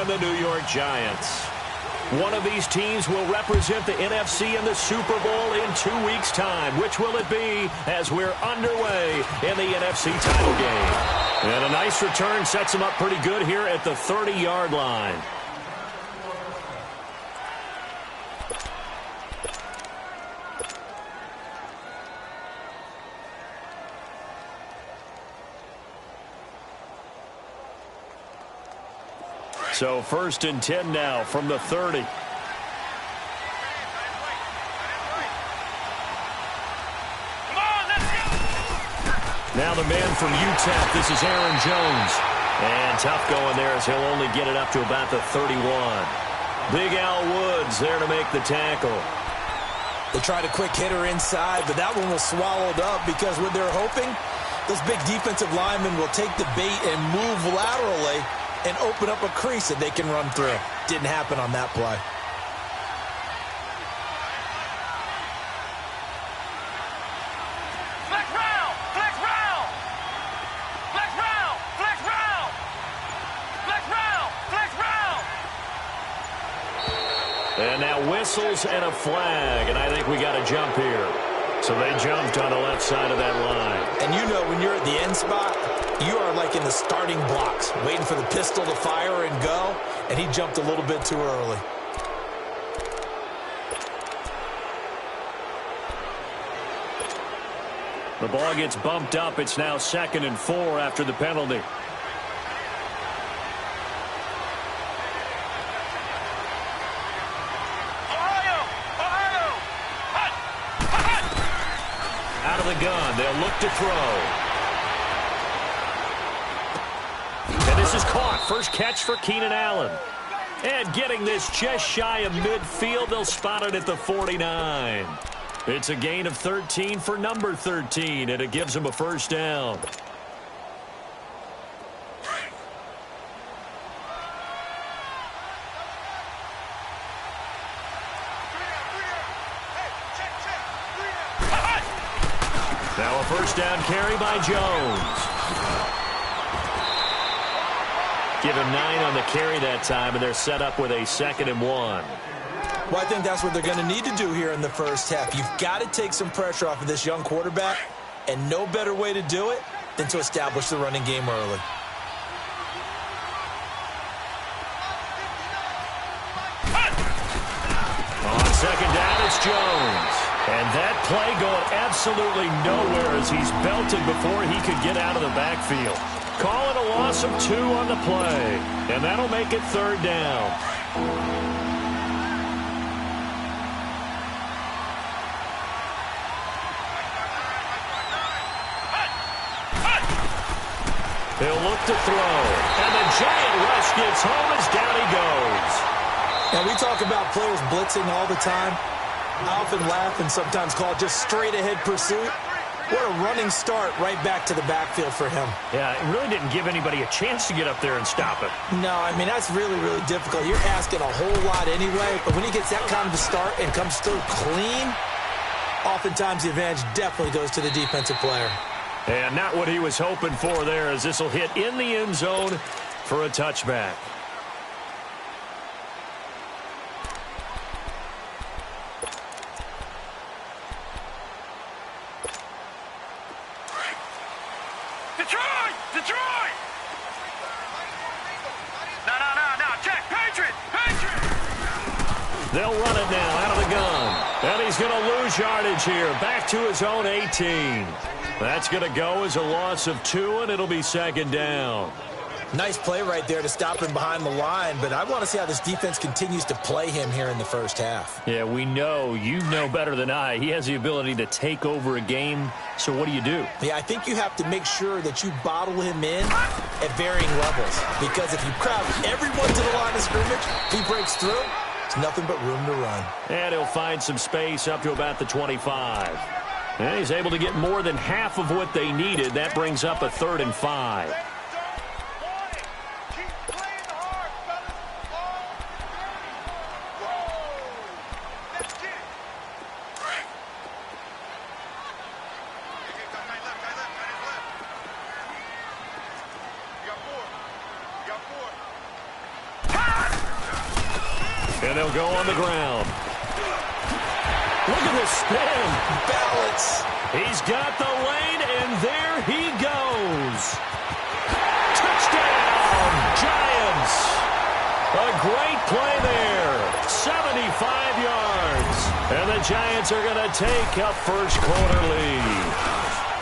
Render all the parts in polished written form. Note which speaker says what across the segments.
Speaker 1: and the New York Giants. One of these teams will represent the NFC in the Super Bowl in 2 weeks' time. Which will it be as we're underway in the NFC title game? And a nice return sets them up pretty good here at the 30-yard line. So 1st and 10 now from the 30. Now the man from UTEP, this is Aaron Jones. And tough going there as he'll only get it up to about the 31. Big Al Woods there to make the tackle.
Speaker 2: They tried a quick hitter inside, but that one was swallowed up because what they're hoping, those big defensive linemen will take the bait and move laterally and open up a crease that they can run through. Didn't happen on that play.
Speaker 3: Flex round, flex round, flex round, flex round, flex round, flex round.
Speaker 1: And now whistles and a flag, and I think we got a jump here. So they jumped on the left side of that line.
Speaker 2: And you know when you're at the end spot, you are like in the starting blocks, waiting for the pistol to fire and go, and he jumped a little bit too early.
Speaker 1: The ball gets bumped up. It's now 2nd and 4 after the penalty. Out of the gun, they'll look to throw. And this is caught. First catch for Keenan Allen. And getting this just shy of midfield, they'll spot it at the 49. It's a gain of 13 for number 13, and it gives them a first down. Now a first down carry by Jones. Give him 9 on the carry that time, and they're set up with a 2nd and 1.
Speaker 2: Well, I think that's what they're going to need to do here in the first half. You've got to take some pressure off of this young quarterback, and no better way to do it than to establish the running game early.
Speaker 1: On 2nd down, it's Jones. And that play going absolutely nowhere as he's belted before he could get out of the backfield. Call it a loss of 2 on the play, and that'll make it 3rd down. He'll look to throw, and the giant rush gets home as down he goes.
Speaker 2: And we talk about players blitzing all the time. I often laugh and sometimes call it just straight-ahead pursuit. What a running start right back to the backfield for him.
Speaker 1: Yeah, it really didn't give anybody a chance to get up there and stop it.
Speaker 2: No, I mean, that's really, really difficult. You're asking a whole lot anyway, but when he gets that kind of a start and comes through clean, oftentimes the advantage definitely goes to the defensive player.
Speaker 1: And not what he was hoping for there, as this will hit in the end zone for a touchback.
Speaker 3: Detroit! No, check, Patriot!
Speaker 1: They'll run it now out of the gun. And he's going to lose yardage here, back to his own 18. That's going to go as a loss of 2, and it'll be 2nd down.
Speaker 2: Nice play right there to stop him behind the line, but I want to see how this defense continues to play him here in the first half.
Speaker 1: Yeah, we know, you know better than I, he has the ability to take over a game, so what do you do?
Speaker 2: Yeah, I think you have to make sure that you bottle him in at varying levels, because if you crowd everyone to the line of scrimmage, if he breaks through, it's nothing but room to run.
Speaker 1: And he'll find some space up to about the 25. And he's able to get more than half of what they needed. That brings up a 3rd and 5. And they'll go on the ground. Look at this spin.
Speaker 2: Balance.
Speaker 1: He's got the lane, and there he goes. Touchdown, Giants. A great play there. 75 yards. And the Giants are going to take a first-quarter lead.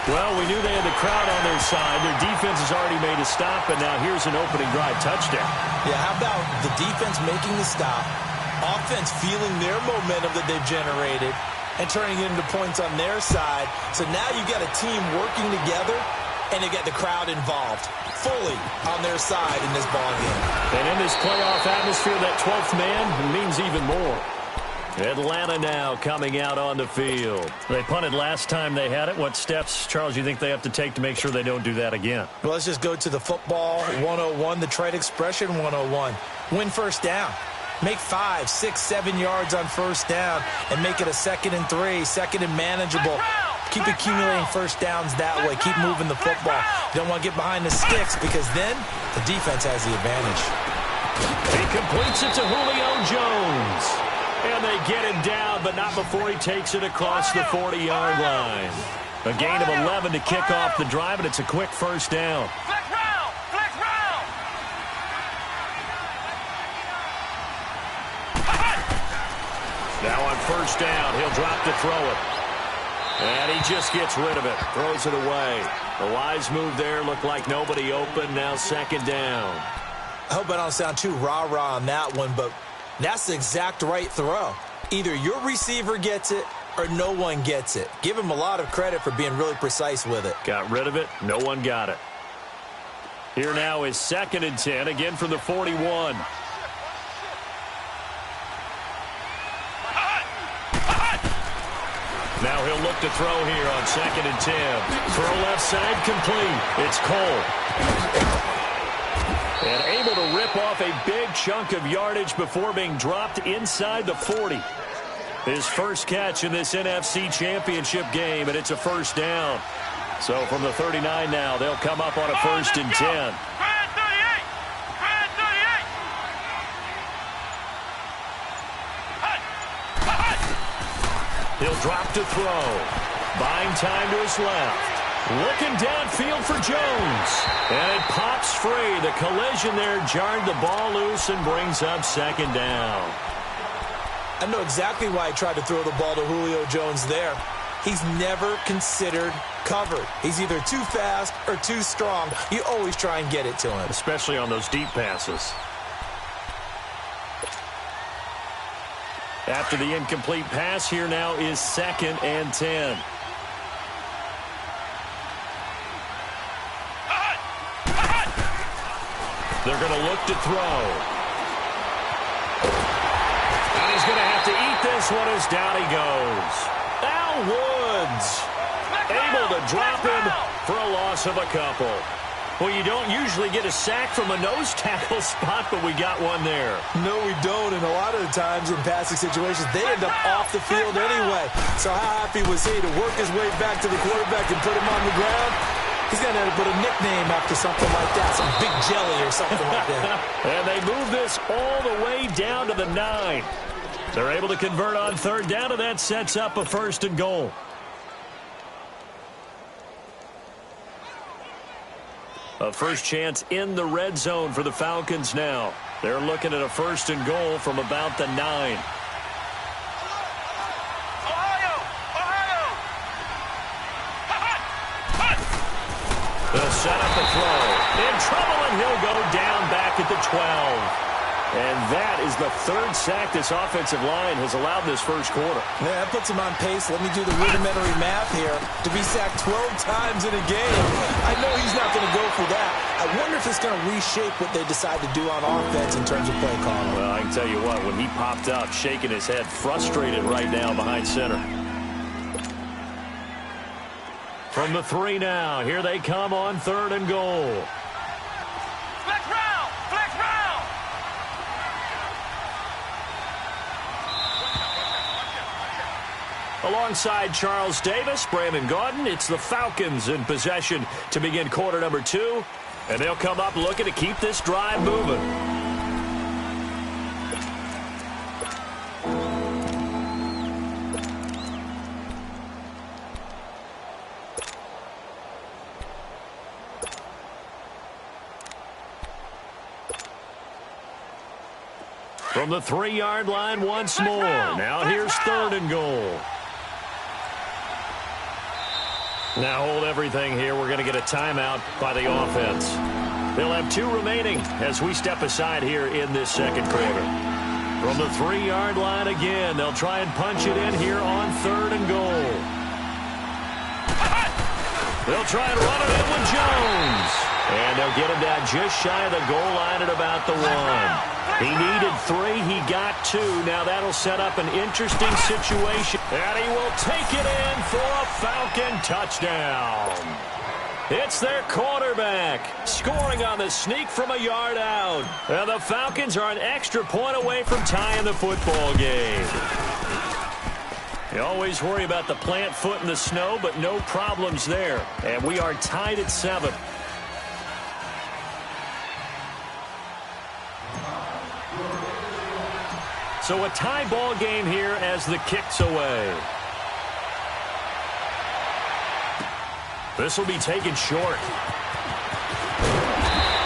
Speaker 1: Well, we knew they had the crowd on their side. Their defense has already made a stop, and now here's an opening drive touchdown.
Speaker 2: Yeah, how about the defense making the stop, offense feeling their momentum that they've generated, and turning it into points on their side. So now you've got a team working together, and you get the crowd involved fully on their side in this ballgame.
Speaker 1: And in this playoff atmosphere, that 12th man means even more. Atlanta now coming out on the field. They punted last time they had it. What steps, Charles, you think they have to take to make sure they don't do that again?
Speaker 2: Well, let's just go to the football 101, the trade expression 101. Win first down. Make 5, 6, 7 yards on first down and make it a 2nd and 3, 2nd and manageable. Keep accumulating first downs that way. Keep moving the football. You don't want to get behind the sticks because then the defense has the advantage.
Speaker 1: He completes it to Julio Jones. And they get him down, but not before he takes it across the 40-yard line. A gain of 11 to kick off the drive, and it's a quick first down.
Speaker 3: Flex round! Flex round!
Speaker 1: Now on first down, he'll drop to throw it. And he just gets rid of it, throws it away. The wise move there, looked like nobody open, now second down.
Speaker 2: I hope I don't sound too rah-rah on that one, but that's the exact right throw. Either your receiver gets it or no one gets it. Give him a lot of credit for being really precise with it.
Speaker 1: Got rid of it. No one got it. Here now is 2nd and 10, again from the 41. Now he'll look to throw here on 2nd and 10. Throw left side complete. It's Cole. And able to rip off a big chunk of yardage before being dropped inside the 40. His first catch in this NFC Championship game, and it's a first down. So from the 39 now, they'll come up on a 1st and 10. He'll drop to throw. Buying time to his left. Looking downfield for Jones. And it pops free. The collision there jarred the ball loose and brings up 2nd down.
Speaker 2: I know exactly why I tried to throw the ball to Julio Jones there. He's never considered covered. He's either too fast or too strong. You always try and get it to him.
Speaker 1: Especially on those deep passes. After the incomplete pass, here now is 2nd and 10. They're going to look to throw. And he's going to have to eat this one as down he goes. Al Woods able to drop him for a loss of a couple. Well, you don't usually get a sack from a nose tackle spot, but we got one there.
Speaker 2: No, we don't, and a lot of the times in passing situations, they end up off the field anyway. So how happy was he to work his way back to the quarterback and put him on the ground? He's going to have to put a nickname after something like that, some Big Jelly or something like that.
Speaker 1: And they move this all the way down to the 9. They're able to convert on 3rd down, and that sets up a 1st and goal. A first chance in the red zone for the Falcons now. They're looking at a 1st and goal from about the 9. They'll set up the throw. In trouble, and he'll go down back at the 12. And that is the 3rd sack this offensive line has allowed this first quarter.
Speaker 2: Yeah, that puts him on pace. Let me do the rudimentary math here. To be sacked 12 times in a game, I know he's not going to go for that. I wonder if it's going to reshape what they decide to do on offense in terms of play calling.
Speaker 1: Well, I can tell you what, when he popped up, shaking his head, frustrated right now behind center. From the 3 now, here they come on 3rd and goal.
Speaker 3: Flex round! Flex round!
Speaker 1: Alongside Charles Davis, Brandon Gaudin, it's the Falcons in possession to begin quarter number 2. And they'll come up looking to keep this drive moving. From the 3-yard line once more. Now here's 3rd and goal. Now hold everything here. We're going to get a timeout by the offense. They'll have 2 remaining as we step aside here in this second quarter. From the 3-yard line again, they'll try and punch it in here on 3rd and goal. They'll try and run it in with Jones. And they'll get him down just shy of the goal line at about the 1. He needed 3. He got 2. Now that'll set up an interesting situation. And he will take it in for a Falcon touchdown. It's their quarterback scoring on the sneak from a yard out. And the Falcons are an extra point away from tying the football game. You always worry about the plant foot in the snow, but no problems there. And we are tied at 7. So a tie ball game here as the kick's away. This will be taken short.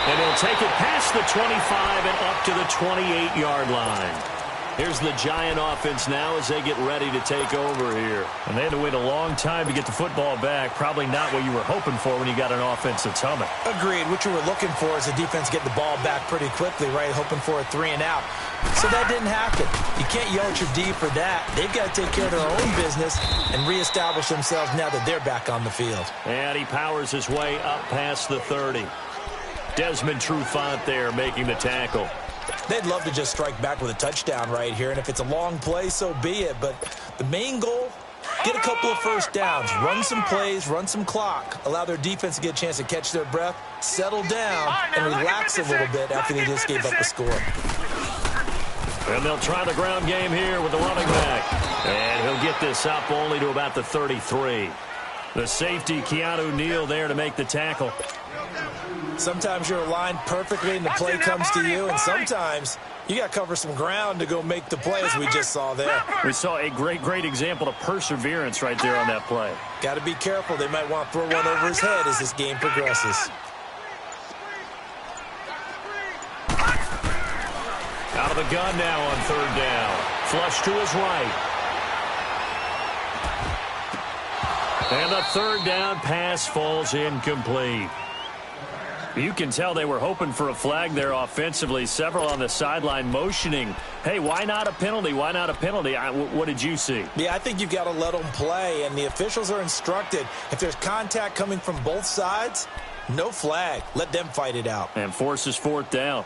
Speaker 1: And he'll take it past the 25 and up to the 28-yard line. Here's the Giant offense now as they get ready to take over here. And they had to wait a long time to get the football back. Probably not what you were hoping for when you got an offense that's humming.
Speaker 2: Agreed. What you were looking for is the defense getting the ball back pretty quickly, right? Hoping for a 3 and out. So that didn't happen. You can't yell at your D for that. They've got to take care of their own business and reestablish themselves now that they're back on the field.
Speaker 1: And he powers his way up past the 30. Desmond Trufant there making the tackle.
Speaker 2: They'd love to just strike back with a touchdown right here, and if it's a long play, so be it. But the main goal, get a couple of first downs, run some plays, run some clock, allow their defense to get a chance to catch their breath, settle down, and relax a little bit after they just gave up a score.
Speaker 1: And they'll try the ground game here with the running back. And he'll get this up only to about the 33. The safety, Keanu Neal, there to make the tackle.
Speaker 2: Sometimes you're aligned perfectly and the play comes to you, and sometimes you got to cover some ground to go make the play, as we just saw there.
Speaker 1: We saw a great example of perseverance right there on that play.
Speaker 2: Got to be careful. They might want to throw one over his head as this game progresses.
Speaker 1: Out of the gun now on 3rd down. Flush to his right. And the 3rd down pass falls incomplete. You can tell they were hoping for a flag there offensively. Several on the sideline motioning, hey, why not a penalty? Why not a penalty? What did you see?
Speaker 2: Yeah, I think you've got to let them play, and the officials are instructed. If there's contact coming from both sides, no flag. Let them fight it out.
Speaker 1: And forces 4th down.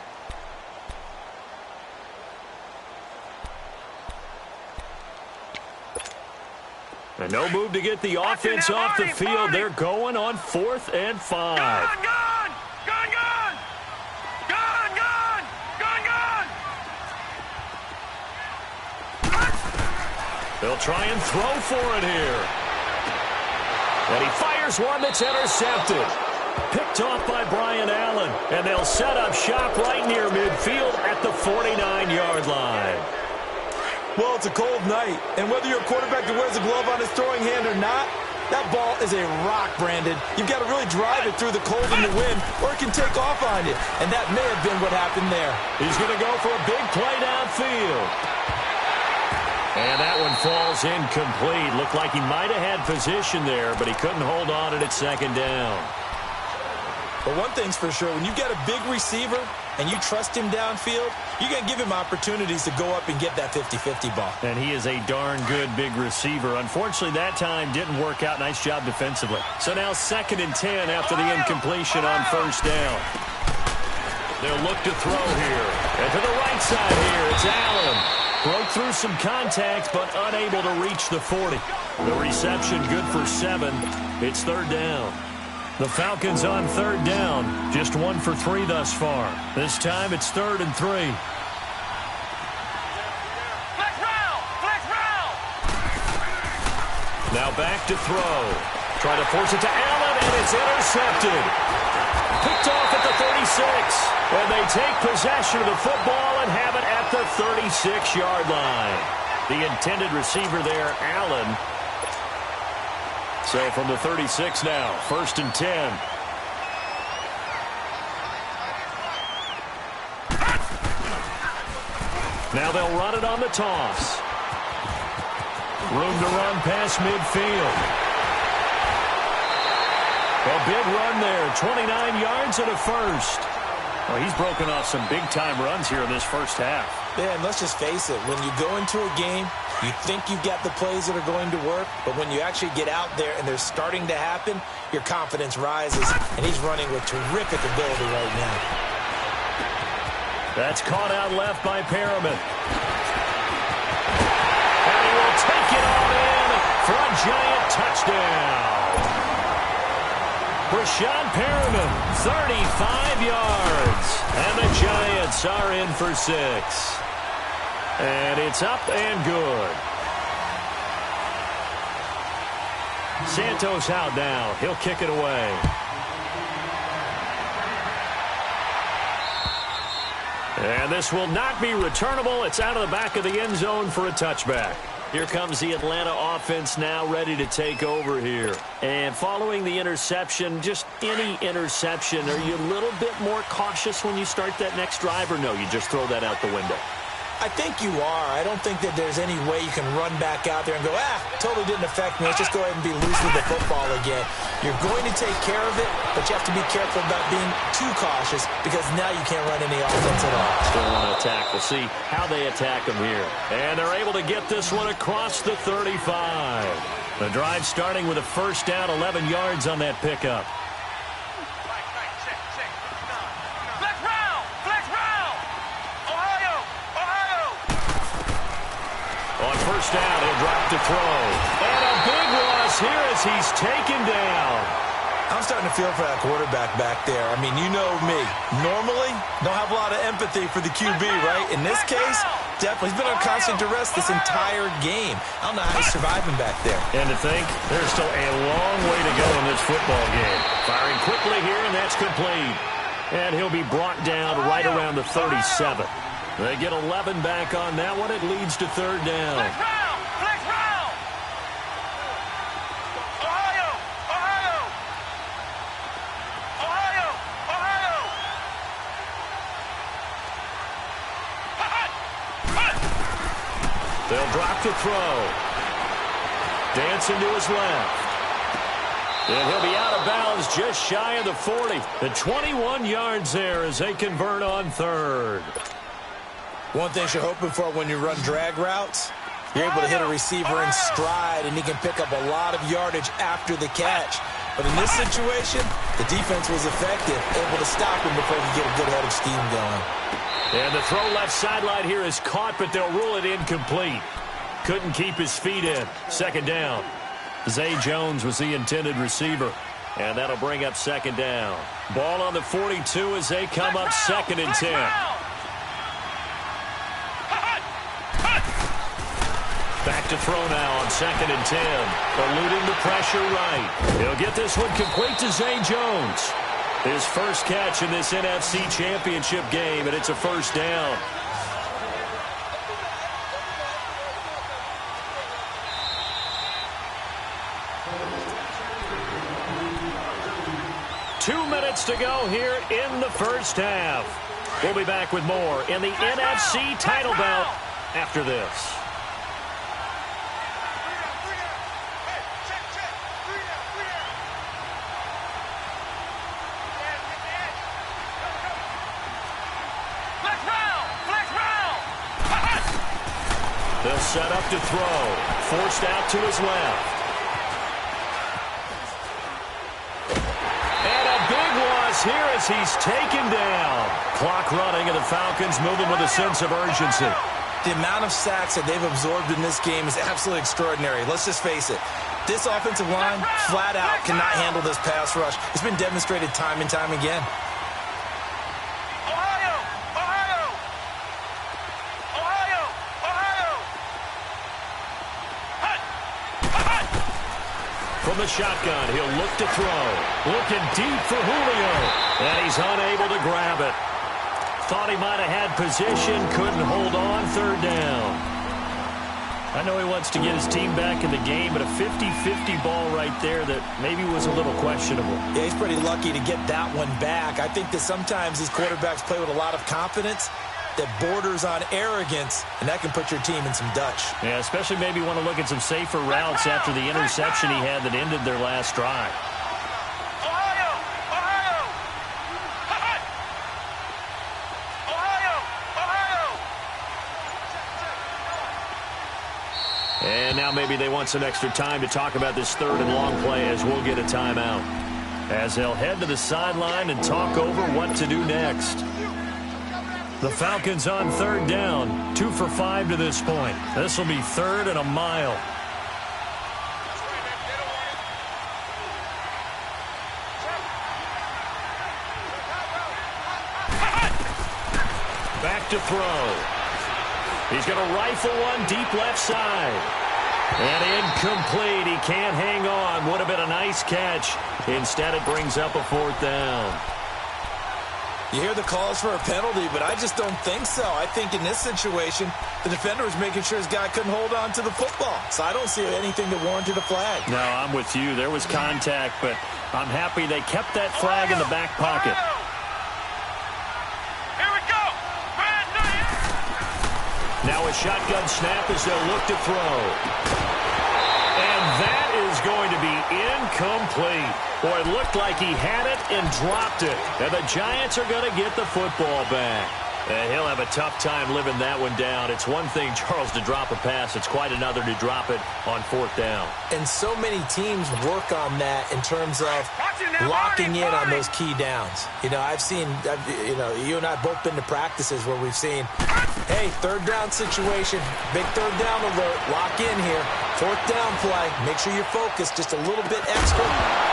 Speaker 1: And no move to get the offense off the field. They're going on 4th and 5. They'll try and throw for it here. And he fires one that's intercepted. Picked off by Brian Allen. And they'll set up shop right near midfield at the 49-yard line.
Speaker 2: Well, it's a cold night, and whether you're a quarterback that wears a glove on his throwing hand or not, that ball is a rock, Brandon. You've got to really drive it through the cold and the wind, or it can take off on you, and that may have been what happened there.
Speaker 1: He's going to go for a big play downfield. And that one falls incomplete. Looked like he might have had position there, but he couldn't hold on it at 2nd down.
Speaker 2: But one thing's for sure, when you've got a big receiver and you trust him downfield, you're going to give him opportunities to go up and get that 50-50 ball.
Speaker 1: And he is a darn good big receiver. Unfortunately, that time didn't work out. Nice job defensively. So now 2nd and 10 after the incompletion on 1st down. They'll look to throw here. And to the right side here, it's Allen. Broke through some contact, but unable to reach the 40. The reception good for 7. It's 3rd down. The Falcons on 3rd down. Just 1 for 3 thus far. This time it's 3rd and 3.
Speaker 3: Flex round! Flex round!
Speaker 1: Now back to throw. Try to force it to Allen, and it's intercepted. Picked off at the 36. And they take possession of the football and have it at the 36-yard line. The intended receiver there, Allen. So from the 36 now, 1st and 10. Now they'll run it on the toss. Room to run past midfield. A big run there, 29 yards and a first. Well, he's broken off some big-time runs here in this first half.
Speaker 2: Yeah, and let's just face it. When you go into a game, you think you've got the plays that are going to work, but when you actually get out there and they're starting to happen, your confidence rises, and he's running with terrific ability right now.
Speaker 1: That's caught out left by Perriman. And he will take it all in for a giant touchdown. Brashad Perriman, 35 yards. And the Giants are in for 6. And it's up and good. Santos out now. He'll kick it away. And this will not be returnable. It's out of the back of the end zone for a touchback. Here comes the Atlanta offense now ready to take over here. And following the interception, just any interception, are you a little bit more cautious when you start that next drive, or no, you just throw that out the window?
Speaker 2: I think you are. I don't think that there's any way you can run back out there and go, totally didn't affect me. Let's just go ahead and be loose with the football again. You're going to take care of it, but you have to be careful about being too cautious because now you can't run any offense at all.
Speaker 1: Still want to attack. We'll see how they attack them here. And they're able to get this one across the 35. The drive starting with a first down, 11 yards on that pickup. On first down, he'll drop to throw. And a big loss here as he's taken down.
Speaker 2: I'm starting to feel for that quarterback back there. I mean, you know me. Normally, don't have a lot of empathy for the QB, right? In this case, definitely. He's been on constant duress this entire game. I don't know how he's surviving back there.
Speaker 1: And to think, there's still a long way to go in this football game. Firing quickly here, and that's complete. And he'll be brought down right around the 37. They get 11 back on that one. It leads to third down.
Speaker 3: Flex round! Flex round! Ohio! Ohio! Ohio! Ohio!
Speaker 1: They'll drop to throw. Dancing to his left. And he'll be out of bounds just shy of the 40. The 21 yards there as they convert on third.
Speaker 2: One thing you're hoping for when you run drag routes, you're able to hit a receiver in stride, and he can pick up a lot of yardage after the catch. But in this situation, the defense was effective, able to stop him before he could get a good head of steam going.
Speaker 1: And the throw left sideline here is caught, but they'll rule it incomplete. Couldn't keep his feet in. Second down. Zay Jones was the intended receiver. And that'll bring up second down. Ball on the 42 as they come up second and 10. Back to throw now on second and 10. Eluding the pressure right. He'll get this one complete to Zay Jones. His first catch in this NFC Championship game, and it's a first down. Two minutes to go here in the first half. We'll be back with more in the NFC title bout after this. They'll set up to throw. Forced out to his left. And a big loss here as he's taken down. Clock running, and the Falcons moving with a sense of urgency.
Speaker 2: The amount of sacks that they've absorbed in this game is absolutely extraordinary. Let's just face it. This offensive line, flat out, cannot handle this pass rush. It's been demonstrated time and time again.
Speaker 1: From the shotgun, he'll look to throw. Looking deep for Julio. And he's unable to grab it. Thought he might have had position. Couldn't hold on. Third down. I know he wants to get his team back in the game, but a 50-50 ball right there that maybe was a little questionable.
Speaker 2: Yeah, he's pretty lucky to get that one back. I think that sometimes these quarterbacks play with a lot of confidence, that borders on arrogance, and that can put your team in some Dutch.
Speaker 1: Yeah, especially maybe want to look at some safer routes after the interception he had that ended their last drive.
Speaker 3: Ohio! Ohio! Ohio! Ohio!
Speaker 1: And now maybe they want some extra time to talk about this third and long play as we'll get a timeout. As they'll head to the sideline and talk over what to do next. The Falcons on third down, 2 for 5 to this point. This will be 3rd and a mile. Back to throw. He's going to rifle one deep left side. And incomplete. He can't hang on. Would have been a nice catch. Instead, it brings up a 4th down.
Speaker 2: You hear the calls for a penalty, but I just don't think so. I think in this situation, the defender was making sure his guy couldn't hold on to the football. So I don't see anything that warranted a flag.
Speaker 1: No, I'm with you. There was contact, but I'm happy they kept that flag in the back pocket.
Speaker 3: Here we go!
Speaker 1: Now a shotgun snap as they'll look to throw. And that is going to be incomplete. Boy, it looked like he had it and dropped it. And the Giants are going to get the football back. He'll have a tough time living that one down. It's one thing, Charles, to drop a pass. It's quite another to drop it on 4th down.
Speaker 2: And so many teams work on that in terms of locking in on those key downs. You know, you and I have both been to practices where we've seen, hey, 3rd down situation, big 3rd down alert, lock in here, 4th down play, make sure you're focused just a little bit extra.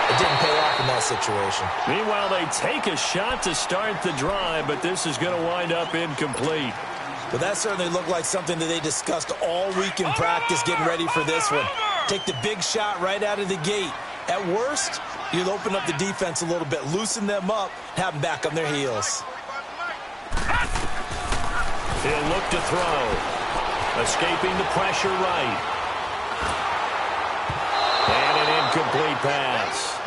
Speaker 2: It didn't pay off in that situation.
Speaker 1: Meanwhile, they take a shot to start the drive, but this is going to wind up incomplete.
Speaker 2: But that certainly looked like something that they discussed all week in practice getting ready for this one. Take the big shot right out of the gate. At worst, you'll open up the defense a little bit, loosen them up, have them back on their heels.
Speaker 1: He'll look to throw. Escaping the pressure right. And an incomplete pass.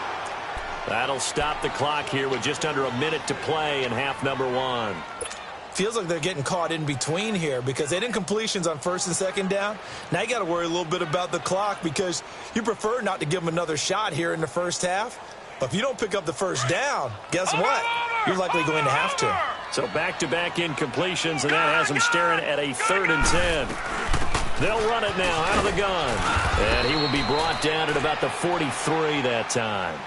Speaker 1: That'll stop the clock here with just under a minute to play in half number 1.
Speaker 2: Feels like they're getting caught in between here because they did incompletions on 1st and 2nd down. Now you got to worry a little bit about the clock because you prefer not to give them another shot here in the first half. But if you don't pick up the 1st down, guess what? You're likely going to have to.
Speaker 1: So back-to-back incompletions, and that has them staring at a 3rd and 10. They'll run it now out of the gun. And he will be brought down at about the 43 that time.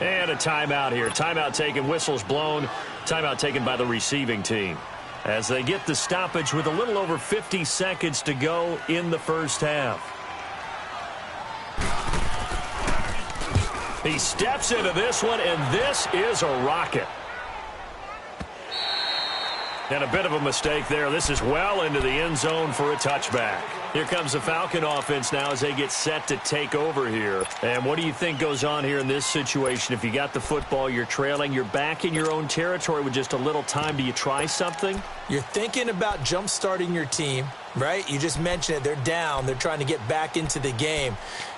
Speaker 1: And a timeout here. Timeout taken, whistles blown. Timeout taken by the receiving team. As they get the stoppage with a little over 50 seconds to go in the first half. He steps into this one, and this is a rocket. And a bit of a mistake there. This is well into the end zone for a touchback. Here comes the Falcon offense now as they get set to take over here. And what do you think goes on here in this situation? If you got the football, you're trailing, you're back in your own territory with just a little time. Do you try something?
Speaker 2: You're thinking about jump-starting your team, right? You just mentioned it. They're down. They're trying to get back into the game.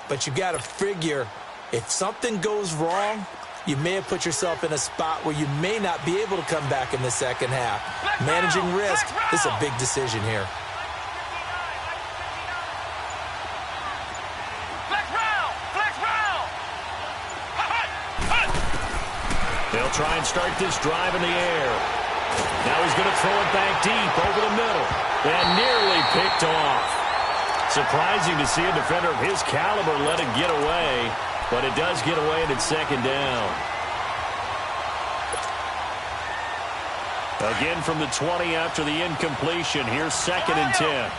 Speaker 2: But you got to figure if something goes wrong, you may have put yourself in a spot where you may not be able to come back in the second half. Managing risk, this is a big decision here.
Speaker 1: They'll try and start this drive in the air. Now he's going to throw it back deep over the middle. And nearly picked off. Surprising to see a defender of his caliber let it get away. But it does get away and it's 2nd down. Again from the 20 after the incompletion. Here's 2nd and 10.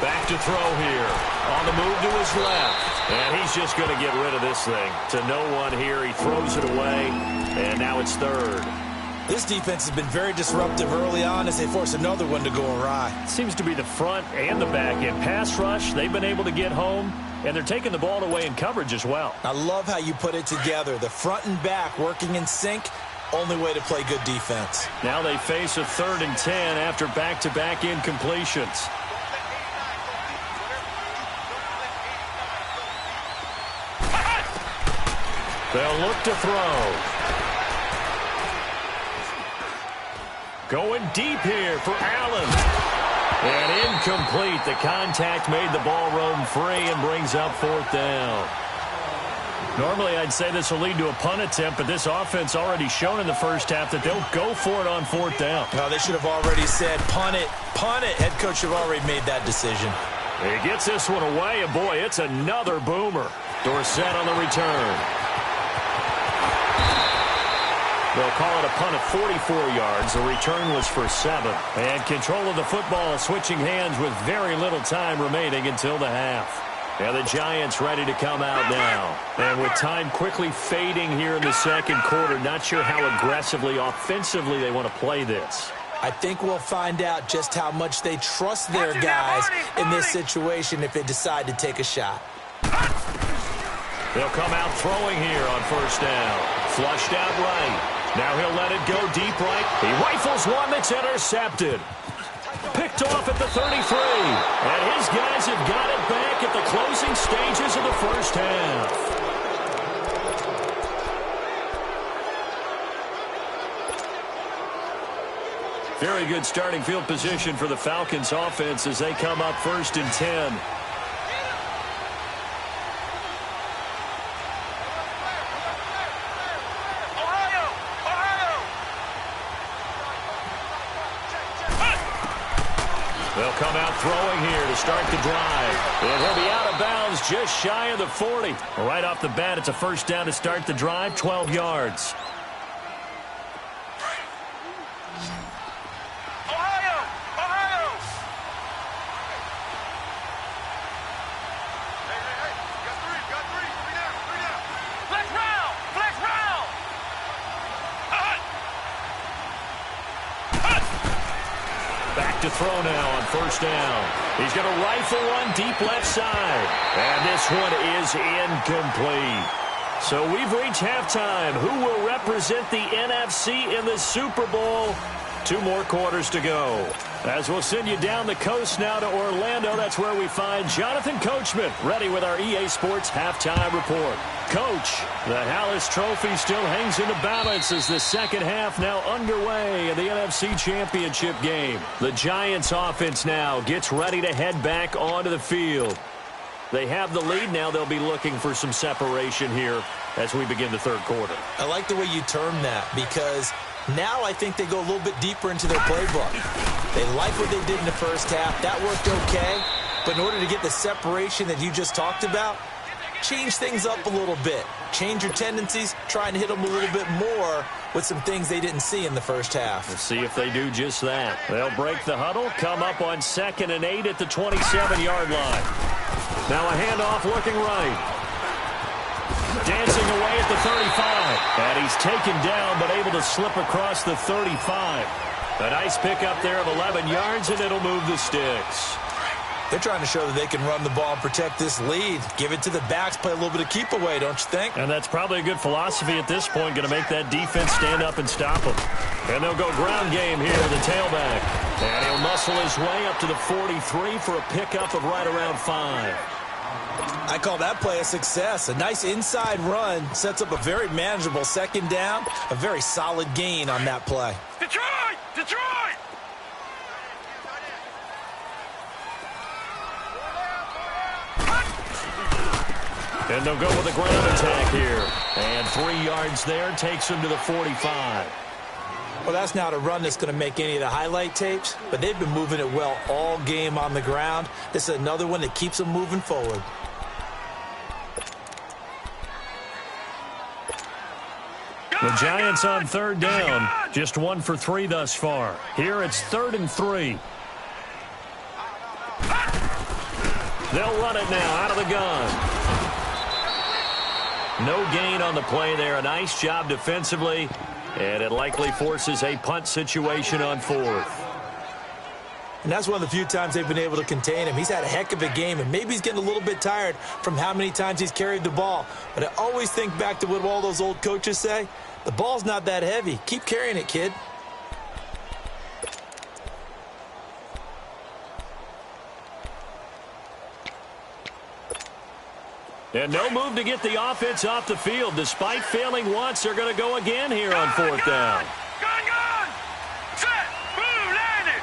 Speaker 1: Back to throw here. On the move to his left. And he's just going to get rid of this thing. To no one here. He throws it away. And now it's 3rd.
Speaker 2: This defense has been very disruptive early on as they force another one to go awry.
Speaker 1: Seems to be the front and the back end. Pass rush, they've been able to get home, and they're taking the ball away in coverage as well.
Speaker 2: I love how you put it together. The front and back working in sync, only way to play good defense.
Speaker 1: Now they face a 3rd and 10 after back-to-back incompletions. They'll look to throw. Going deep here for Allen. And incomplete. The contact made the ball roam free and brings up fourth down. Normally, I'd say this will lead to a punt attempt, but this offense already shown in the first half that they'll go for it on fourth down.
Speaker 2: No, they should have already said, punt it, punt it. Head coach should have already made that decision.
Speaker 1: He gets this one away, and boy, it's another boomer. Dorsett on the return. They'll call it a punt of 44 yards. The return was for 7. And control of the football switching hands with very little time remaining until the half. And the Giants ready to come out now. And with time quickly fading here in the second quarter, not sure how aggressively, offensively they want to play this.
Speaker 2: I think we'll find out just how much they trust their guys in this situation if they decide to take a shot.
Speaker 1: They'll come out throwing here on first down. Flushed out right. Now he'll let it go deep right. He rifles one that's intercepted. Picked off at the 33. And his guys have got it back at the closing stages of the first half. Very good starting field position for the Falcons offense as they come up 1st and 10. They'll come out throwing here to start the drive. And he'll be out of bounds just shy of the 40. Right off the bat, it's a first down to start the drive, 12 yards. To throw now on first down. He's going to rifle one deep left side. And this one is incomplete. So we've reached halftime. Who will represent the NFC in the Super Bowl? 2 more quarters to go. As we'll send you down the coast now to Orlando, that's where we find Jonathan Coachman, ready with our EA Sports halftime report. Coach, the Hallis Trophy still hangs in the balance as the second half now underway in the NFC Championship game. The Giants offense now gets ready to head back onto the field. They have the lead. Now they'll be looking for some separation here as we begin the third quarter.
Speaker 2: I like the way you term that because now I think they go a little bit deeper into their playbook. They like what they did in the first half. That worked okay. But in order to get the separation that you just talked about, change things up a little bit. Change your tendencies. Try and hit them a little bit more with some things they didn't see in the first half.
Speaker 1: We'll see if they do just that. They'll break the huddle, come up on 2nd and 8 at the 27-yard line. Now a handoff looking right. Dancing away at the 35. And he's taken down but able to slip across the 35. A nice pickup there of 11 yards, and it'll move the sticks.
Speaker 2: They're trying to show that they can run the ball and protect this lead. Give it to the backs, play a little bit of keep away, don't you think?
Speaker 1: And that's probably a good philosophy at this point, going to make that defense stand up and stop them. And they'll go ground game here, the tailback. And he'll muscle his way up to the 43 for a pickup of right around 5.
Speaker 2: I call that play a success. A nice inside run sets up a very manageable second down. A very solid gain on that play.
Speaker 3: Detroit! Detroit!
Speaker 1: And they'll go with a ground attack here. And 3 yards there takes them to the 45.
Speaker 2: Well, that's not a run that's going to make any of the highlight tapes, but they've been moving it well all game on the ground. This is another one that keeps them moving forward.
Speaker 1: The Giants on 3rd down, just 1 for 3 thus far. Here it's 3rd and 3. They'll run it now out of the gun. No gain on the play there. A nice job defensively, and it likely forces a punt situation on 4th.
Speaker 2: And that's one of the few times they've been able to contain him. He's had a heck of a game, and maybe he's getting a little bit tired from how many times he's carried the ball. But I always think back to what all those old coaches say. The ball's not that heavy. Keep carrying it, kid.
Speaker 1: And no move to get the offense off the field. Despite failing once, they're going to go again here on fourth down.
Speaker 3: Gun! Set! Blue landing!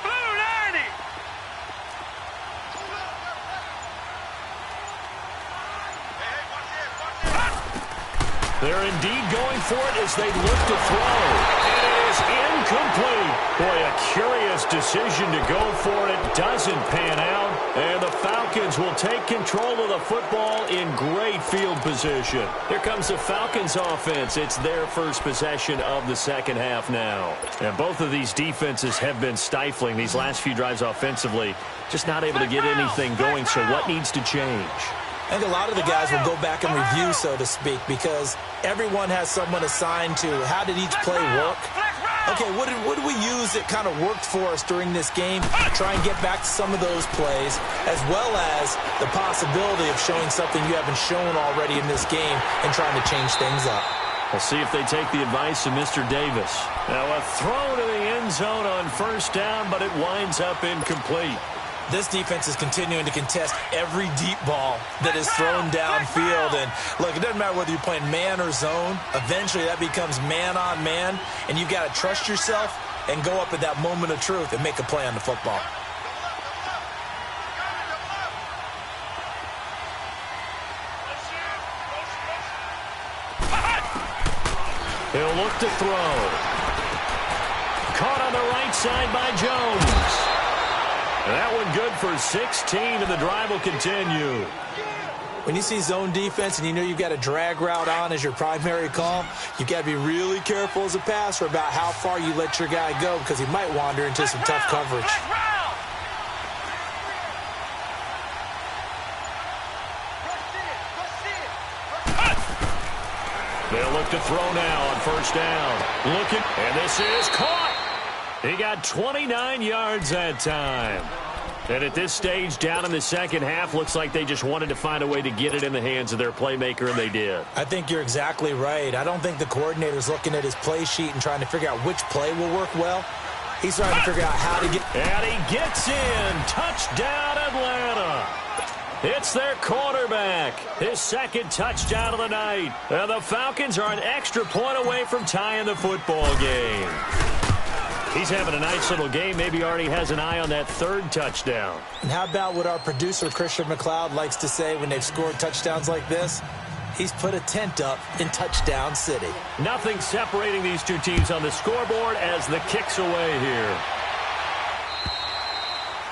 Speaker 3: Blue landing!
Speaker 1: They're indeed going for it as they look to throw. And it is incomplete. Boy, a curious decision to go for it. Doesn't pan out. And the Falcons will take control of the football in great field position. Here comes the Falcons offense. It's their first possession of the second half now. And both of these defenses have been stifling these last few drives offensively. Just not able to get anything going. So what needs to change?
Speaker 2: I think a lot of the guys will go back and review, so to speak, because everyone has someone assigned to how did each play work. Okay, what did we use that kind of worked for us during this game? Try and get back to some of those plays, as well as the possibility of showing something you haven't shown already in this game and trying to change things up.
Speaker 1: We'll see if they take the advice of Mr. Davis. Now a throw to the end zone on first down, but it winds up incomplete.
Speaker 2: This defense is continuing to contest every deep ball that is thrown downfield. And, look, it doesn't matter whether you're playing man or zone. Eventually, that becomes man-on-man, and you've got to trust yourself and go up at that moment of truth and make a play on the football.
Speaker 1: He'll look to throw. Caught on the right side by Jones. That one good for 16, and the drive will continue.
Speaker 2: When you see zone defense and you know you've got a drag route on as your primary call, you've got to be really careful as a passer about how far you let your guy go because he might wander into some tough coverage.
Speaker 1: They'll look to throw now on first down. Looking, and this is caught. He got 29 yards that time. And at this stage, down in the second half, looks like they just wanted to find a way to get it in the hands of their playmaker, and they did.
Speaker 2: I think you're exactly right. I don't think the coordinator's looking at his play sheet and trying to figure out which play will work well. He's trying to figure out how to get...
Speaker 1: And he gets in. Touchdown, Atlanta. It's their quarterback. His second touchdown of the night. And the Falcons are an extra point away from tying the football game. He's having a nice little game. Maybe already has an eye on that third touchdown.
Speaker 2: And how about what our producer, Christian McLeod, likes to say when they've scored touchdowns like this? He's put a tent up in Touchdown City.
Speaker 1: Nothing separating these two teams on the scoreboard as the kick's away here.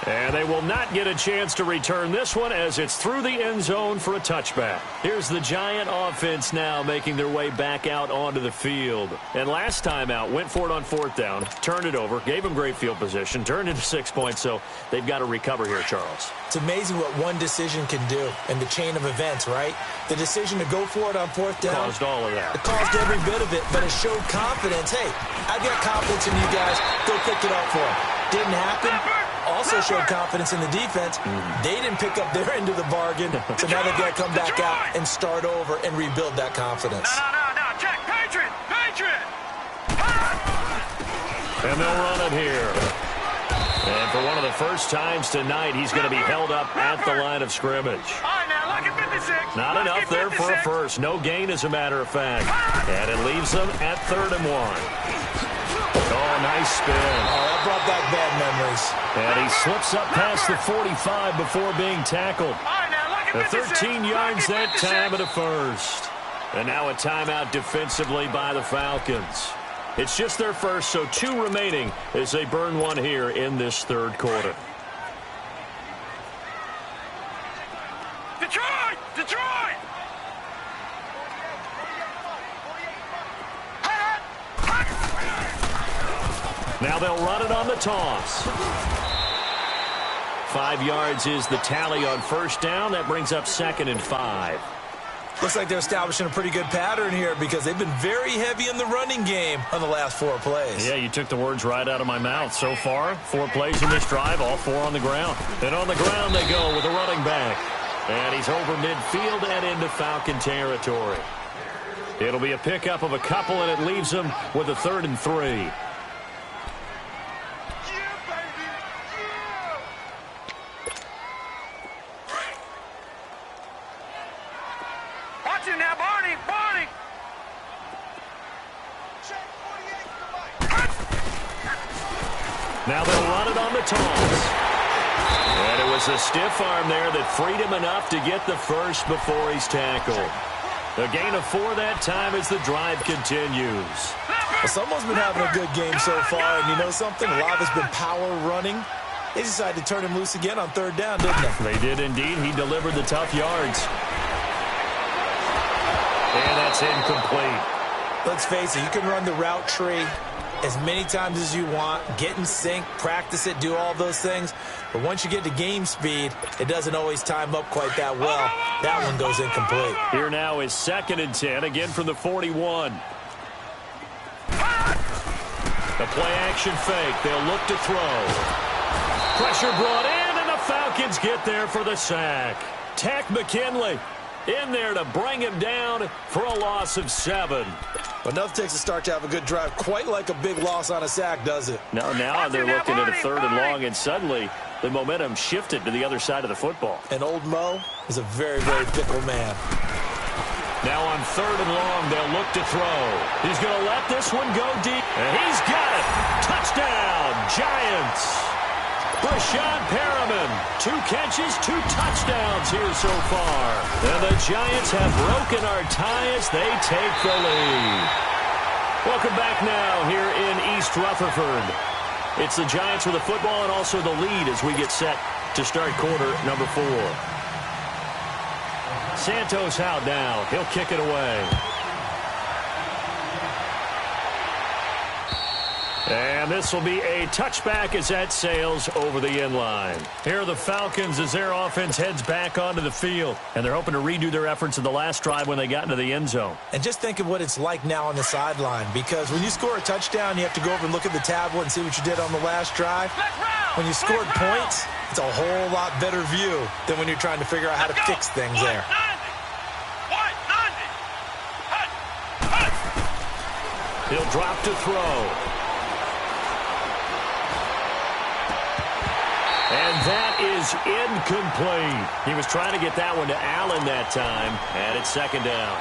Speaker 1: And they will not get a chance to return this one as it's through the end zone for a touchback. Here's the Giant offense now making their way back out onto the field. And last time out, went for it on fourth down, turned it over, gave them great field position, turned it to 6 points, so they've got to recover here, Charles.
Speaker 2: It's amazing what one decision can do in the chain of events, right? The decision to go for it on fourth down.
Speaker 1: Caused all of that.
Speaker 2: It caused every bit of it, but it showed confidence. Hey, I've got confidence in you guys. Go pick it up for them. Didn't happen. Also showed confidence in the defense. They didn't pick up their end of the bargain, so now they've got to come back out and start over and rebuild that confidence.
Speaker 3: No, check. Patriot!
Speaker 1: And they'll run it here. And for one of the first times tonight, he's going to be held up at the line of scrimmage.
Speaker 3: All right, now, look at 56.
Speaker 1: Not enough there for a first. No gain, as a matter of fact. And it leaves them at 3rd and 1. Oh, nice spin.
Speaker 2: Oh, that brought back bad memories.
Speaker 1: And he slips up past the 45 before being tackled.
Speaker 3: All right, now, look at 56.
Speaker 1: 13 yards that time at a first. And now a timeout defensively by the Falcons. It's just their first, so 2 remaining as they burn one here in this third quarter.
Speaker 3: Detroit!
Speaker 1: Now they'll run it on the toss. 5 yards is the tally on first down. That brings up 2nd and 5.
Speaker 2: Looks like they're establishing a pretty good pattern here because they've been very heavy in the running game on the last 4 plays.
Speaker 1: Yeah, you took the words right out of my mouth. So far, 4 plays in this drive, all 4 on the ground. And on the ground they go with a running back. And he's over midfield and into Falcon territory. It'll be a pickup of a couple, and it leaves them with a 3rd and 3.
Speaker 3: Got you now, Barney! Barney!
Speaker 1: Now they'll run it on the toss. And it was a stiff arm there that freed him enough to get the first before he's tackled. A gain of 4 that time as the drive continues.
Speaker 2: Well, someone's been having a good game so far, and you know something? A lot has been power running. They decided to turn him loose again on 3rd down, didn't they?
Speaker 1: They did indeed. He delivered the tough yards. And that's incomplete.
Speaker 2: Let's face it, you can run the route tree as many times as you want, get in sync, practice it, do all those things. But once you get to game speed, it doesn't always time up quite that well. That one goes incomplete.
Speaker 1: Here now is 2nd and 10, again from the 41. The play-action fake. They'll look to throw. Pressure brought in, and the Falcons get there for the sack. Tech McKinley in there to bring him down for a loss of 7.
Speaker 2: Enough takes a start to have a good drive. Quite like a big loss on a sack, does it?
Speaker 1: Now they're looking at a 3rd and long, and suddenly the momentum shifted to the other side of the football.
Speaker 2: And old Mo is a very, very fickle man.
Speaker 1: Now on 3rd and long, they'll look to throw. He's going to let this one go deep, and he's got it. Touchdown, Giants. Brashad Perriman, 2 catches, 2 touchdowns here so far. And the Giants have broken our tie as they take the lead. Welcome back now here in East Rutherford. It's the Giants with the football and also the lead as we get set to start quarter number 4. Santos out now. He'll kick it away. And this will be a touchback as that sails over the end line. Here are the Falcons as their offense heads back onto the field. And they're hoping to redo their efforts in the last drive when they got into the end zone.
Speaker 2: And just think of what it's like now on the sideline. Because when you score a touchdown, you have to go over and look at the tablet and see what you did on the last drive. When you scored points, it's a whole lot better view than when you're trying to figure out how to fix things there.
Speaker 1: He'll drop to throw. And that is incomplete. He was trying to get that one to Allen that time, and it's 2nd down.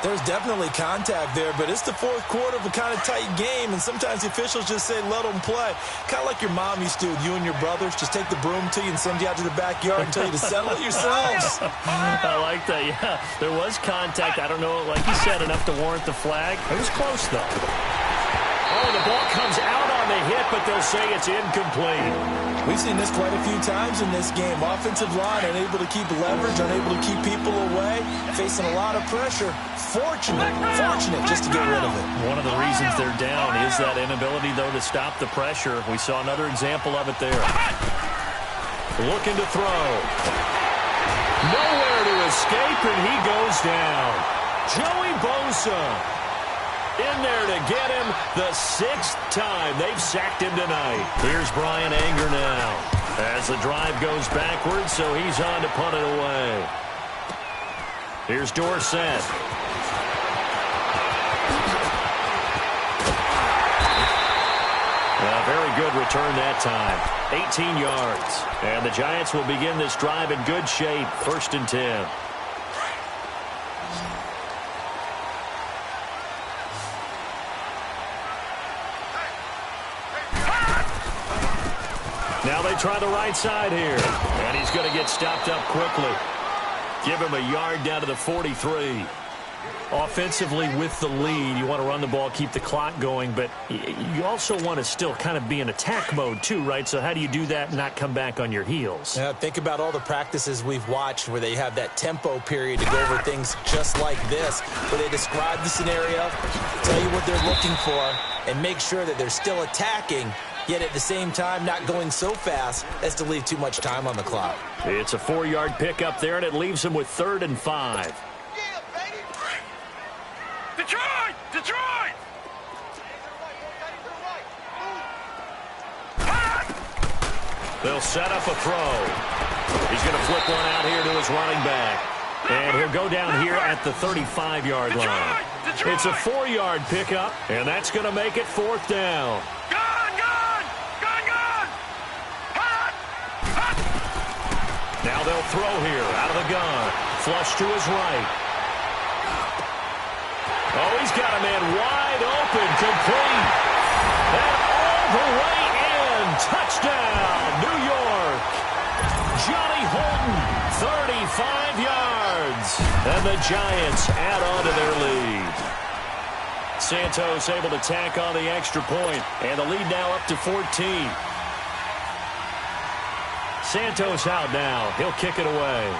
Speaker 2: There's definitely contact there, but it's the 4th quarter of a kind of tight game, and sometimes the officials just say, let them play. Kind of like your mom used to with you and your brothers. Just take the broom to you and send you out to the backyard and tell you to settle it yourselves.
Speaker 1: I like that, yeah. There was contact. I don't know, like you said, enough to warrant the flag. It was close, though. Oh, the ball comes out on the hit, but they'll say it's incomplete.
Speaker 2: We've seen this quite a few times in this game. Offensive line unable to keep leverage, unable to keep people away, facing a lot of pressure. Fortunate just to get rid of it.
Speaker 1: One of the reasons they're down is that inability, though, to stop the pressure. We saw another example of it there. Looking to throw. Nowhere to escape, and he goes down. Joey Bosa in there to get him the 6th time they've sacked him tonight. Here's Brian Anger now as the drive goes backwards, so he's on to punt it away. Here's Dorsett. A very good return that time. 18 yards. And the Giants will begin this drive in good shape. 1st and 10. Now they try the right side here. And he's going to get stopped up quickly. Give him a yard down to the 43. Offensively with the lead, you want to run the ball, keep the clock going, but you also want to still kind of be in attack mode too, right? So how do you do that and not come back on your heels?
Speaker 2: Yeah, think about all the practices we've watched where they have that tempo period to go over things just like this, where they describe the scenario, tell you what they're looking for, and make sure that they're still attacking, yet at the same time not going so fast as to leave too much time on the clock.
Speaker 1: It's a 4-yard pickup there, and it leaves them with 3rd and 5.
Speaker 3: Detroit! Detroit!
Speaker 1: They'll set up a throw. He's going to flip one out here to his running back. And he'll go down here at the 35-yard line. It's a 4-yard pickup, and that's going to make it 4th down. Now they'll throw here out of the gun. Flush to his right. Oh, he's got a man wide open, complete. And all the way in. Touchdown, New York. Johnny Holden, 35 yards. And the Giants add on to their lead. Santos able to tack on the extra point, and the lead now up to 14. Santos out now. He'll kick it away.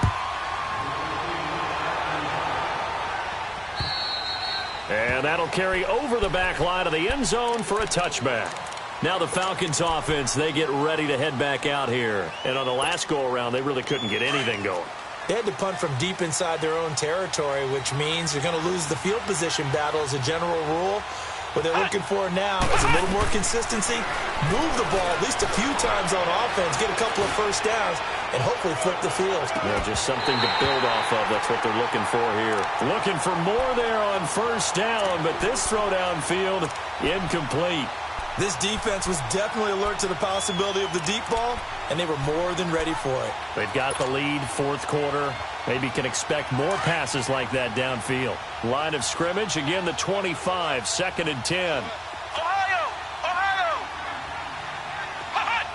Speaker 1: And that'll carry over the back line of the end zone for a touchback. Now the Falcons offense, they get ready to head back out here. And on the last go-around, they really couldn't get anything going.
Speaker 2: They had to punt from deep inside their own territory, which means you're going to lose the field position battle as a general rule. What they're looking for now is a little more consistency, move the ball at least a few times on offense, get a couple of first downs, and hopefully flip the field.
Speaker 1: Yeah, just something to build off of. That's what they're looking for here. Looking for more there on first down, but this throw downfield, incomplete.
Speaker 2: This defense was definitely alert to the possibility of the deep ball, and they were more than ready for it.
Speaker 1: They've got the lead, fourth quarter. Maybe can expect more passes like that downfield. Line of scrimmage, again the 25, 2nd and 10.
Speaker 3: Ohio! Ohio! Hot!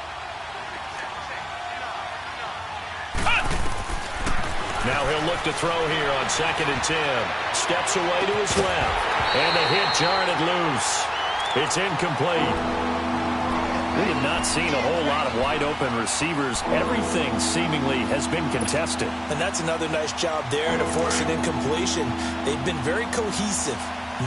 Speaker 1: Now he'll look to throw here on 2nd and 10. Steps away to his left. And the hit jarred it loose. It's incomplete. We have not seen a whole lot of wide-open receivers. Everything seemingly has been contested.
Speaker 2: And that's another nice job there to force an incompletion. They've been very cohesive,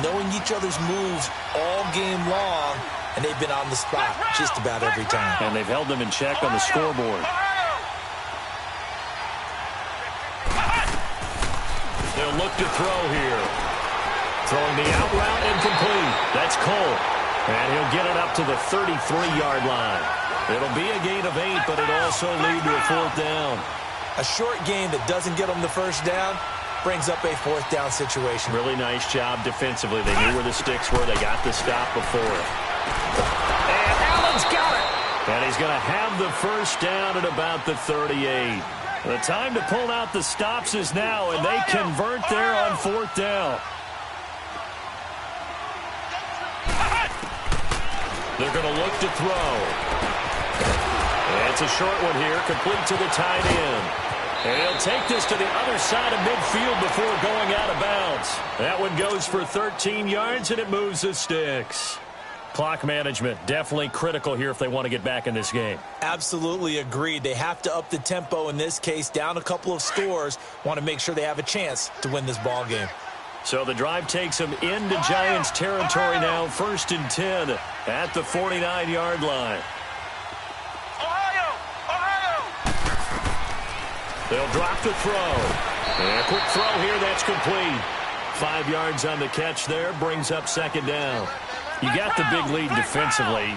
Speaker 2: knowing each other's moves all game long, and they've been on the spot just about every time.
Speaker 1: And they've held them in check on the scoreboard. They'll look to throw here. Throwing the out route, incomplete. That's Cole. And he'll get it up to the 33-yard line. It'll be a gain of 8, but it'll also lead to a 4th down.
Speaker 2: A short gain that doesn't get them the first down brings up a 4th down situation.
Speaker 1: Really nice job defensively. They knew where the sticks were. They got the stop before it. And Allen's got it. And he's going to have the first down at about the 38. The time to pull out the stops is now, and they convert there on 4th down. They're going to look to throw. It's a short one here, complete to the tight end. And he'll take this to the other side of midfield before going out of bounds. That one goes for 13 yards, and it moves the sticks. Clock management, definitely critical here if they want to get back in this game.
Speaker 2: Absolutely agreed. They have to up the tempo in this case, down a couple of scores. Want to make sure they have a chance to win this ball game.
Speaker 1: So the drive takes them into Giants territory now, 1st and 10 at the 49-yard line.
Speaker 3: Ohio! Ohio!
Speaker 1: They'll drop the throw. And a quick throw here, that's complete. 5 yards on the catch there, brings up 2nd down. You got the big lead defensively.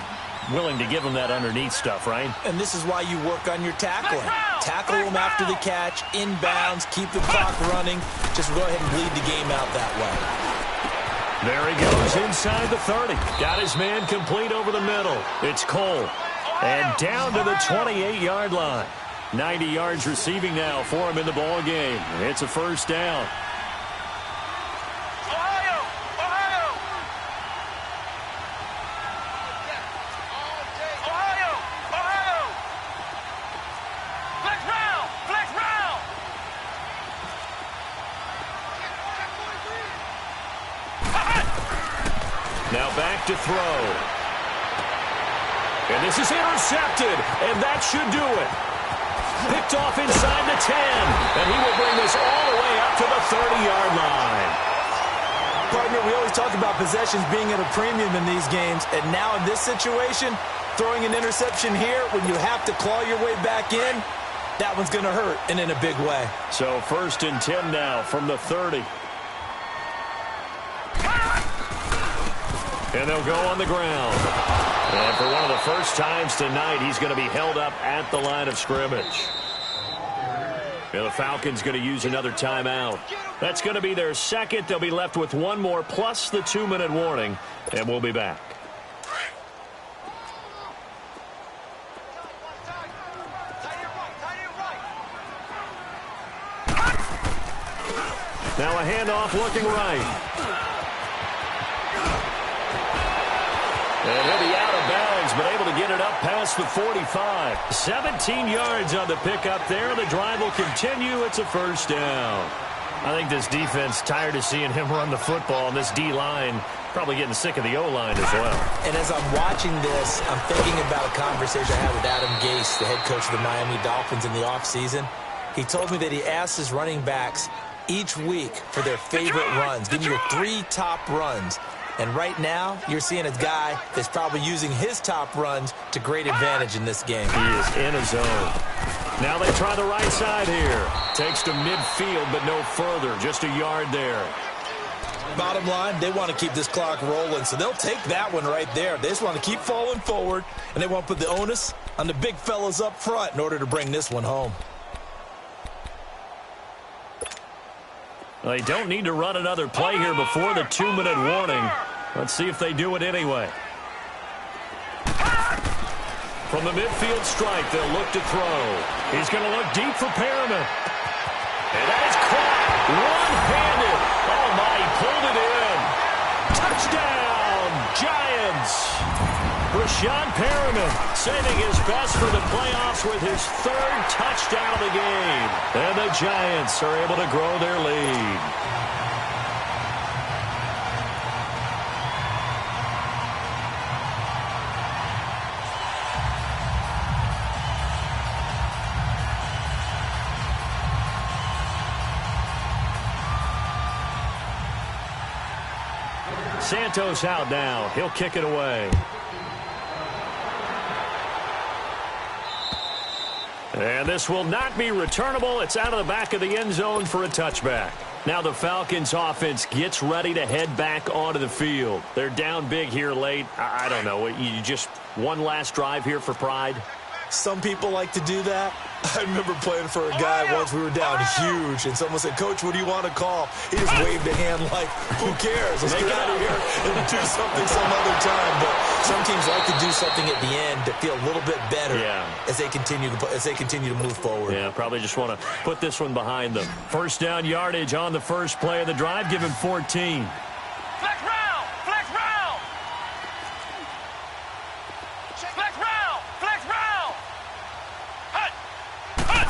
Speaker 1: Willing to give them that underneath stuff, right?
Speaker 2: And this is why you work on your tackling. Tackle them after the catch, inbounds, keep the clock running. Just go ahead and bleed the game out that way.
Speaker 1: There he goes inside the 30. Got his man complete over the middle. It's Cole. And down to the 28-yard line. 90 yards receiving now for him in the ball game. It's a 1st down.
Speaker 3: Ohio! Ohio! Ohio! Ohio! Flex round! Flex round!
Speaker 1: Now back to throw. And this is intercepted, and that should do it. Picked off inside the 10, and he will bring this all the way up to the 30-yard line.
Speaker 2: Partner, we always talk about possessions being at a premium in these games, and now in this situation, throwing an interception here when you have to claw your way back in, that one's going to hurt, and in a big way.
Speaker 1: So 1st and 10 now from the 30. And they'll go on the ground. And for one of the first times tonight, he's going to be held up at the line of scrimmage. And the Falcons going to use another timeout. That's going to be their second. They'll be left with one more plus the 2-minute warning. And we'll be back. Now a handoff looking right. And he'll be out of bounds, but able to get it up past the 45. 17 yards on the pickup there. The drive will continue. It's a first down. I think this defense tired of seeing him run the football, and this D-line probably getting sick of the O-line as well.
Speaker 2: And as I'm watching this, I'm thinking about a conversation I had with Adam Gase, the head coach of the Miami Dolphins, in the offseason. He told me that he asked his running backs each week for their favorite runs. Give me your 3 top runs. And right now, you're seeing a guy that's probably using his top runs to great advantage in this game.
Speaker 1: He is in his zone. Now they try the right side here. Takes to midfield, but no further. Just a yard there.
Speaker 2: Bottom line, they want to keep this clock rolling, so they'll take that one right there. They just want to keep falling forward, and they want to put the onus on the big fellas up front in order to bring this one home.
Speaker 1: They don't need to run another play here before the 2-minute warning. Let's see if they do it anyway. From the midfield strike, they'll look to throw. He's going to look deep for Perriman. And that is caught one-handed. Oh, my, he pulled it in. Touchdown, Giants. Rashawn Perriman saving his best for the playoffs with his 3rd touchdown of the game. And the Giants are able to grow their lead. Santos out now. He'll kick it away. And this will not be returnable. It's out of the back of the end zone for a touchback. Now the Falcons offense gets ready to head back onto the field. They're down big here late. I don't know. You just one last drive here for pride?
Speaker 2: Some people like to do that. I remember playing for a guy once. We were down huge, and someone said, "Coach, what do you want to call?" He just waved a hand like, "Who cares? Let's get out of here and do something some other time." But some teams like to do something at the end to feel a little bit better as they continue to move forward.
Speaker 1: Yeah, probably just want to put this one behind them. First down yardage on the first play of the drive. Give him 14.
Speaker 3: Flex round! Flex round! Flex round! Flex round! Hut! Hut!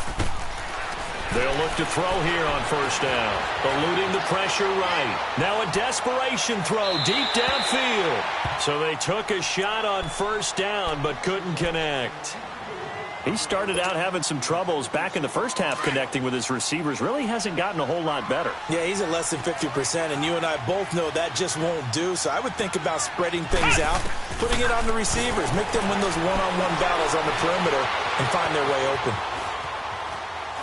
Speaker 1: They'll look to throw here on first down. Eluding the pressure right. Now a desperation throw deep downfield. So they took a shot on first down but couldn't connect. He started out having some troubles back in the first half connecting with his receivers. Really hasn't gotten a whole lot better.
Speaker 2: Yeah, he's at less than 50%, and you and I both know that just won't do. So I would think about spreading things out, putting it on the receivers, make them win those one-on-one battles on the perimeter, and find their way open.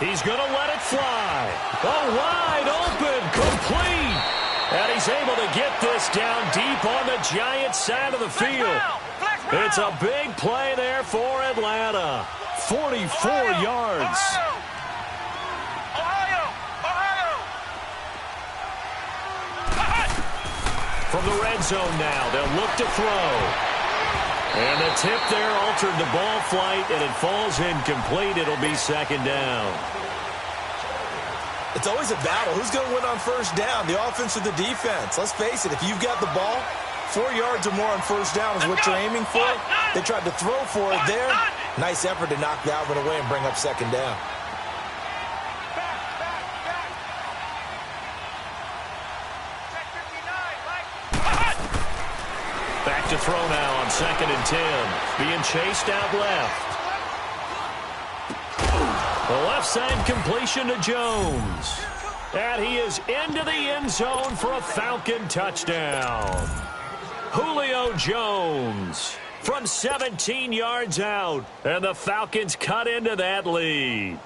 Speaker 1: He's going to let it fly. Oh, wide open, complete. And he's able to get this down deep on the Giants side of the field. It's a big play there for Atlanta. 44 yards.
Speaker 3: Ohio!
Speaker 1: From the red zone now, they'll look to throw. And the tip there altered the ball flight, and it falls incomplete. It'll be second down.
Speaker 2: It's always a battle. Who's going to win on first down, the offense or the defense? Let's face it, if you've got the ball, 4 yards or more on first down is what you're aiming for. They tried to throw for it there. Nice effort to knock that one away and bring up second down.
Speaker 1: Back to throw now on 2nd and 10. Being chased out left. The left side completion to Jones. And he is into the end zone for a Falcon touchdown. Julio Jones from 17 yards out. And the Falcons cut into that lead.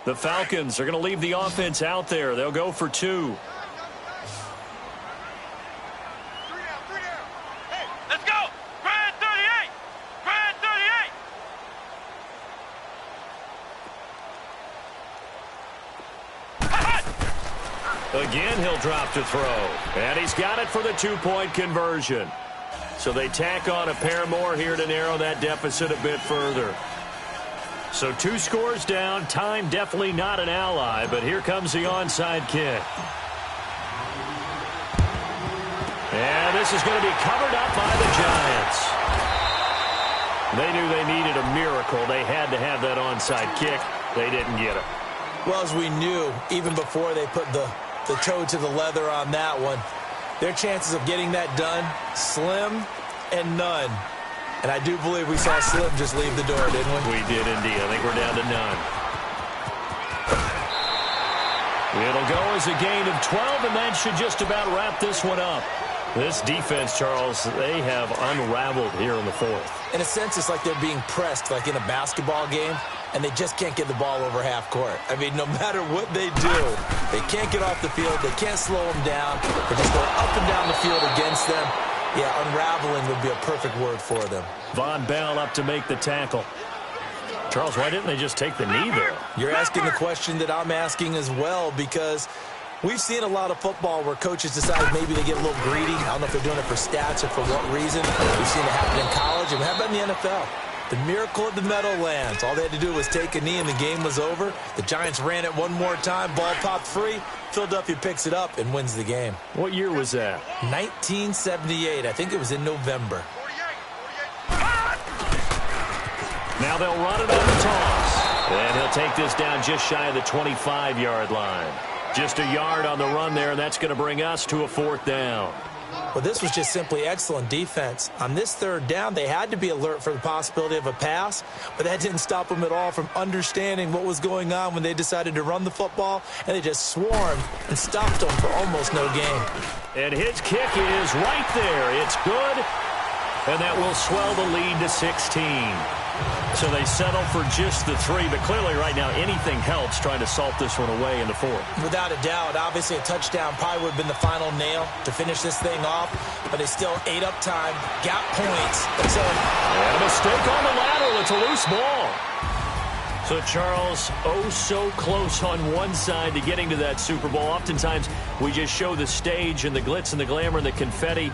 Speaker 1: The Falcons are going to leave the offense out there. They'll go for 2.
Speaker 3: Let's go! Grand 38! Grand 38!
Speaker 1: Again, he'll drop to throw. And he's got it for the 2-point conversion. So they tack on a pair more here to narrow that deficit a bit further. So 2 scores down. Time definitely not an ally, but here comes the onside kick. And this is going to be covered up by the Giants. They knew they needed a miracle. They had to have that onside kick. They didn't get it.
Speaker 2: Well, as we knew, even before they put the toe to the leather on that one, their chances of getting that done, slim and none. And I do believe we saw Slim just leave the door, didn't we?
Speaker 1: We did indeed. I think we're down to none. It'll go as a gain of 12, and that should just about wrap this one up. This defense, Charles, they have unraveled here in the 4th.
Speaker 2: In a sense, it's like they're being pressed, like in a basketball game, and they just can't get the ball over half court. I mean, no matter what they do, they can't get off the field. They can't slow them down. They're just going up and down the field against them. Yeah, unraveling would be a perfect word for them.
Speaker 1: Von Bell up to make the tackle. Charles, why didn't they just take the knee there?
Speaker 2: You're asking the question that I'm asking as well, because we've seen a lot of football where coaches decide maybe they get a little greedy. I don't know if they're doing it for stats or for what reason. We've seen it happen in college, and how about in the NFL? The miracle of the Meadowlands. All they had to do was take a knee, and the game was over. The Giants ran it one more time. Ball popped free. Philadelphia picks it up and wins the game.
Speaker 1: What year was that?
Speaker 2: 1978. I think it was in November.
Speaker 1: Now they'll run it on the toss. And he'll take this down just shy of the 25-yard line. Just a yard on the run there, and that's going to bring us to a 4th down.
Speaker 2: Well, this was just simply excellent defense. On this 3rd down, they had to be alert for the possibility of a pass, but that didn't stop them at all from understanding what was going on when they decided to run the football, and they just swarmed and stopped them for almost no gain.
Speaker 1: And his kick is right there. It's good, and that will swell the lead to 16. So they settle for just the 3, but clearly right now anything helps trying to salt this one away in the 4th.
Speaker 2: Without a doubt, obviously a touchdown probably would have been the final nail to finish this thing off, but they still ate up time, got points. So,
Speaker 1: and a mistake on the lateral. It's a loose ball. So, Charles, oh so close on one side to getting to that Super Bowl. Oftentimes we just show the stage and the glitz and the glamour and the confetti.